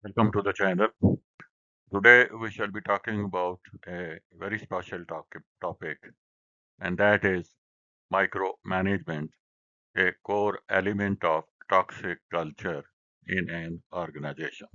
Welcome to the channel. Today we shall be talking about a very special topic, and that is micromanagement, a core element of toxic culture in an organization.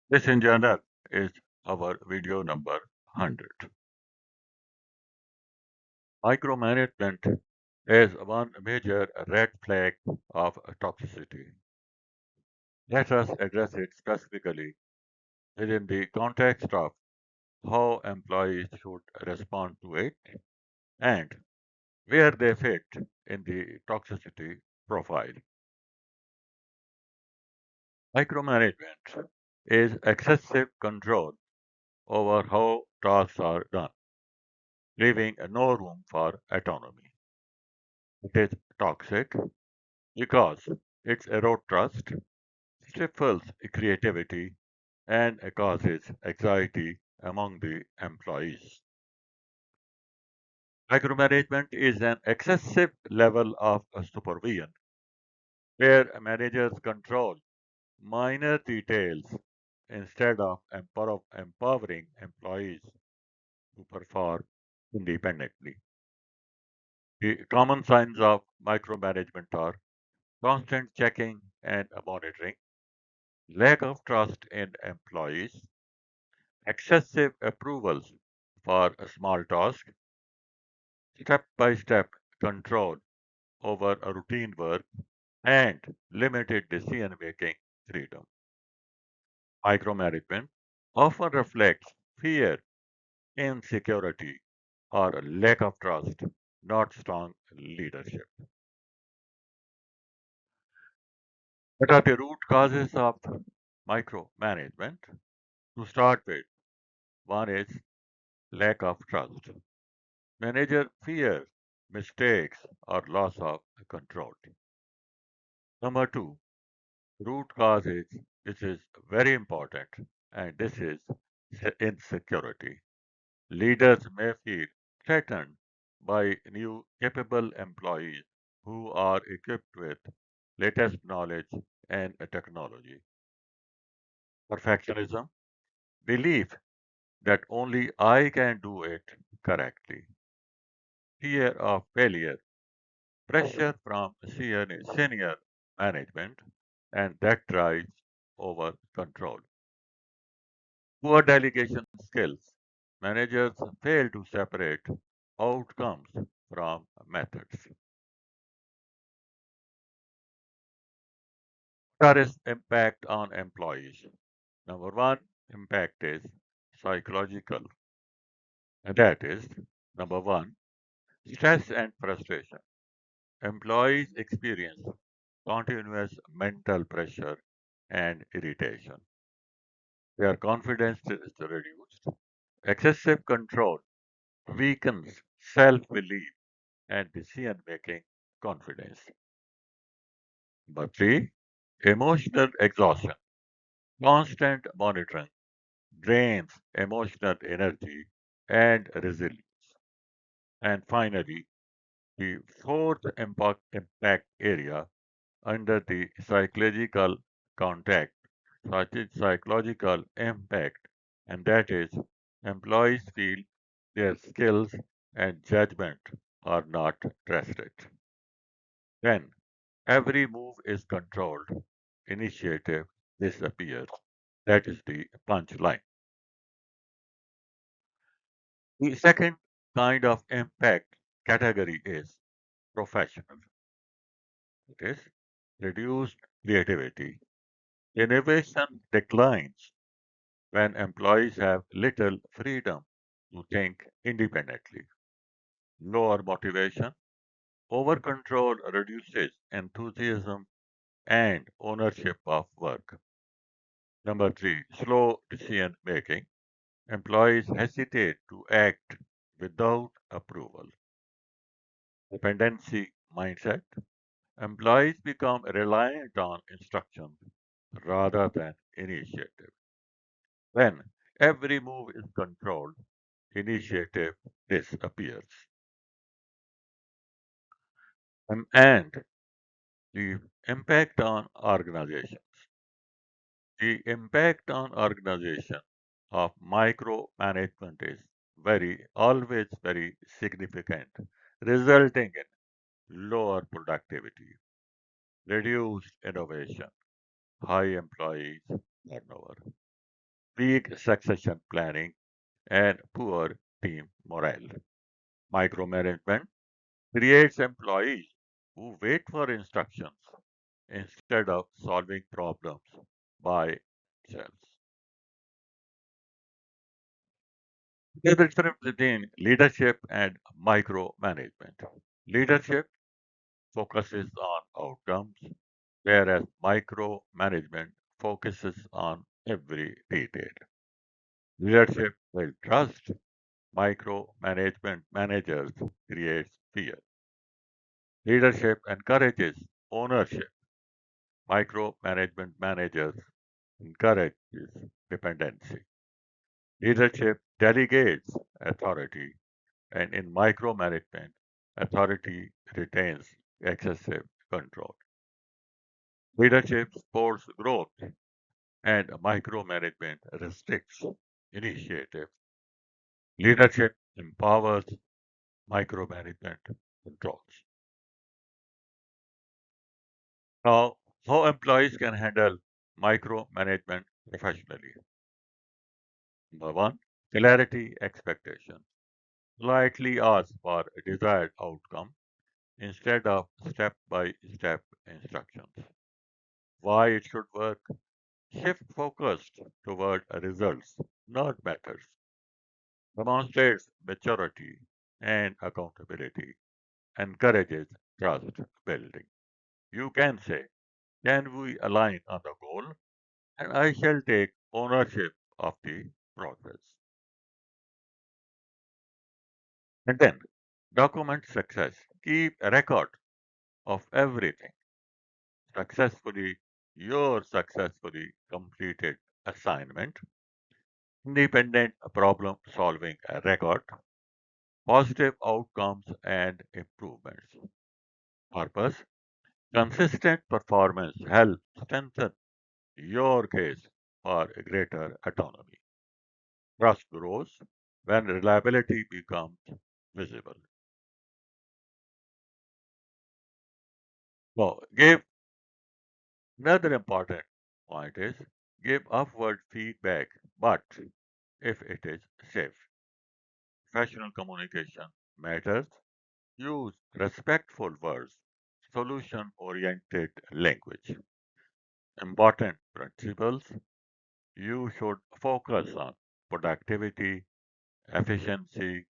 This in general is our video number 100. Micromanagement is one major red flag of toxicity. Let us address it specifically within the context of how employees should respond to it and where they fit in the toxicity profile. Micromanagement is excessive control over how tasks are done, leaving no room for autonomy. It is toxic because it erodes trust, stifles creativity, and causes anxiety among the employees. Micromanagement is an excessive level of supervision where managers control minor details instead of empowering employees to perform independently. The common signs of micromanagement are constant checking and monitoring, lack of trust in employees, excessive approvals for a small tasks, step by step control over a routine work, and limited decision making freedom. Micromanagement often reflects fear, insecurity, or a lack of trust, not strong leadership. What are the root causes of micromanagement? To start with, one is lack of trust. Manager fears mistakes or loss of control. Number two, root causes, this is very important, and this is insecurity. Leaders may feel threatened by new capable employees who are equipped with latest knowledge and technology. Perfectionism, belief that only I can do it correctly. Fear of failure, pressure from senior management, and that drives over control. Poor delegation skills. Managers fail to separate outcomes from methods. What is impact on employees? Number one, impact is psychological. And that is, number one, stress and frustration. Employees experience continuous mental pressure and irritation. Their confidence is reduced. Excessive control weakens self belief and decision making confidence. Number three, emotional exhaustion. Constant monitoring drains emotional energy and resilience. And finally, the fourth impact area under the psychological contact, such as psychological impact, and that is employees feel their skills and judgment are not trusted. When every move is controlled, initiative disappears. That is the punchline. The second kind of impact category is professional. It is reduced creativity. Innovation declines when employees have little freedom to think independently. Lower motivation, over control reduces enthusiasm and ownership of work. Number three, slow decision making. Employees hesitate to act without approval. Dependency mindset. Employees become reliant on instruction rather than initiative. When every move is controlled, initiative disappears. And the impact on organizations. The impact on organization of micromanagement is always very significant, resulting in lower productivity, reduced innovation, high employees turnover, weak succession planning, and poor team morale. Micromanagement creates employees who wait for instructions instead of solving problems by themselves. There's a difference between leadership and micromanagement. Leadership focuses on outcomes, whereas micromanagement focuses on every detail. Leadership builds trust. Micromanagement managers creates fear. Leadership encourages ownership. Micromanagement managers encourages dependency. Leadership delegates authority, and in micromanagement, authority retains excessive control. Leadership supports growth, and micromanagement restricts initiative. Leadership empowers, micromanagement controls. Now, how employees can handle micromanagement professionally? Number one, clarity expectation. Politely ask for a desired outcome instead of step by step instructions. Why it should work? Shift focus toward results, not methods. Demonstrates maturity and accountability. Encourages trust building. You can say, can we align on the goal? And I shall take ownership of the progress. And then document success. Keep a record of everything successfully, your successfully completed assignment, independent problem solving record, positive outcomes and improvements. Purpose, consistent performance helps strengthen your case for greater autonomy. Trust grows when reliability becomes visible. So, give another important point is give upward feedback, but if it is safe. Professional communication matters. Use respectful words, solution oriented language. Important principles. You should focus on productivity, efficiency,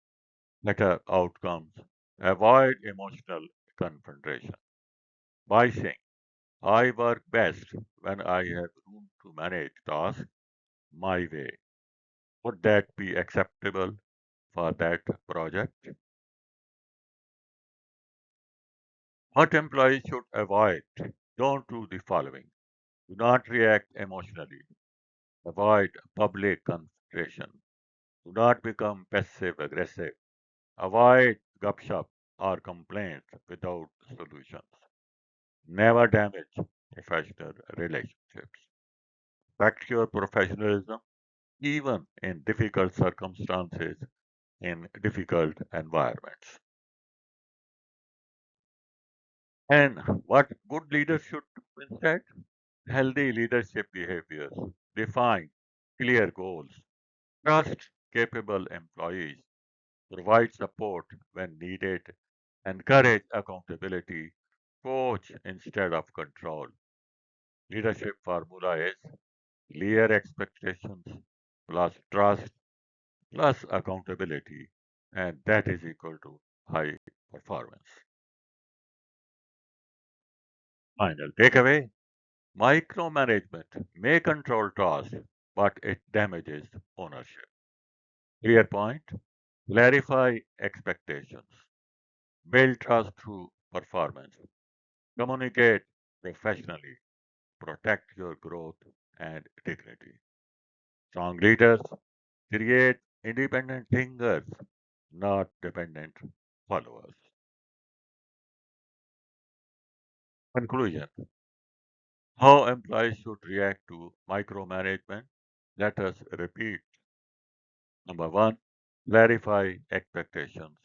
better outcomes. Avoid emotional confrontation. By saying, I work best when I have room to manage tasks my way. Would that be acceptable for that project? What employees should avoid? Don't do the following. Do not react emotionally. Avoid public confrontation. Do not become passive aggressive. Avoid gupshup or complaints without solutions. Never damage professional relationships. Practice your professionalism even in difficult circumstances, in difficult environments. And what good leaders should do instead? Healthy leadership behaviors. Define clear goals. Trust capable employees. Provide support when needed. Encourage accountability. Coach instead of control. Leadership formula is clear expectations plus trust plus accountability, and that is equal to high performance. Final takeaway, micromanagement may control tasks, but it damages ownership. Clear point, clarify expectations, build trust through performance, communicate professionally, protect your growth and dignity. Strong leaders create independent thinkers, not dependent followers. Conclusion. How employees should react to micromanagement. Let us repeat. Number one, clarify expectations.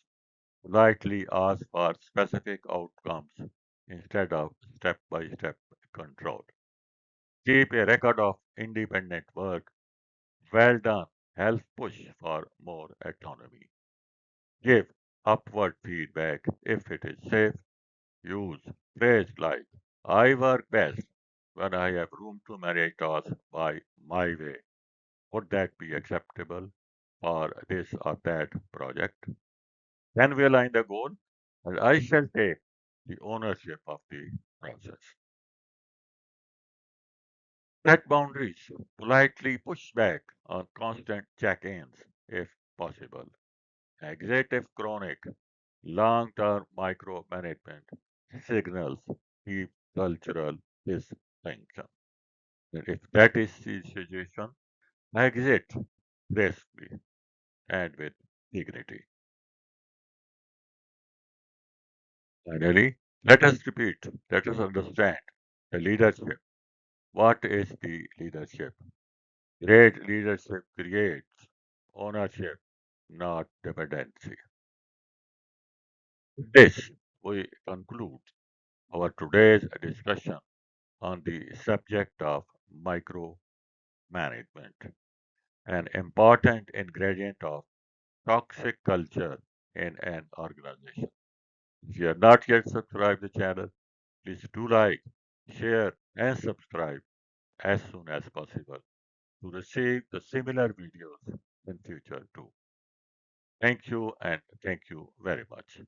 Politely ask for specific outcomes instead of step by step control. Keep a record of independent work. Well done. Help push for more autonomy. Give upward feedback if it is safe. Use phrase like, I work best when I have room to manage tasks by my way. Would that be acceptable for this or that project? Can we align the goal? And I shall take the ownership of the process. Set boundaries. Politely push back on constant check ins if possible. Executive chronic, long term micromanagement signals deep cultural dysfunction. And if that is the situation, exit gracefully and with dignity. Finally, let us repeat, let us understand the leadership. What is the leadership? Great leadership creates ownership, not dependency. With this, we conclude our today's discussion on the subject of micromanagement, an important ingredient of toxic culture in an organization. If you are not yet subscribed to the channel, please do like, share, and subscribe as soon as possible to receive the similar videos in future too. Thank you and thank you very much.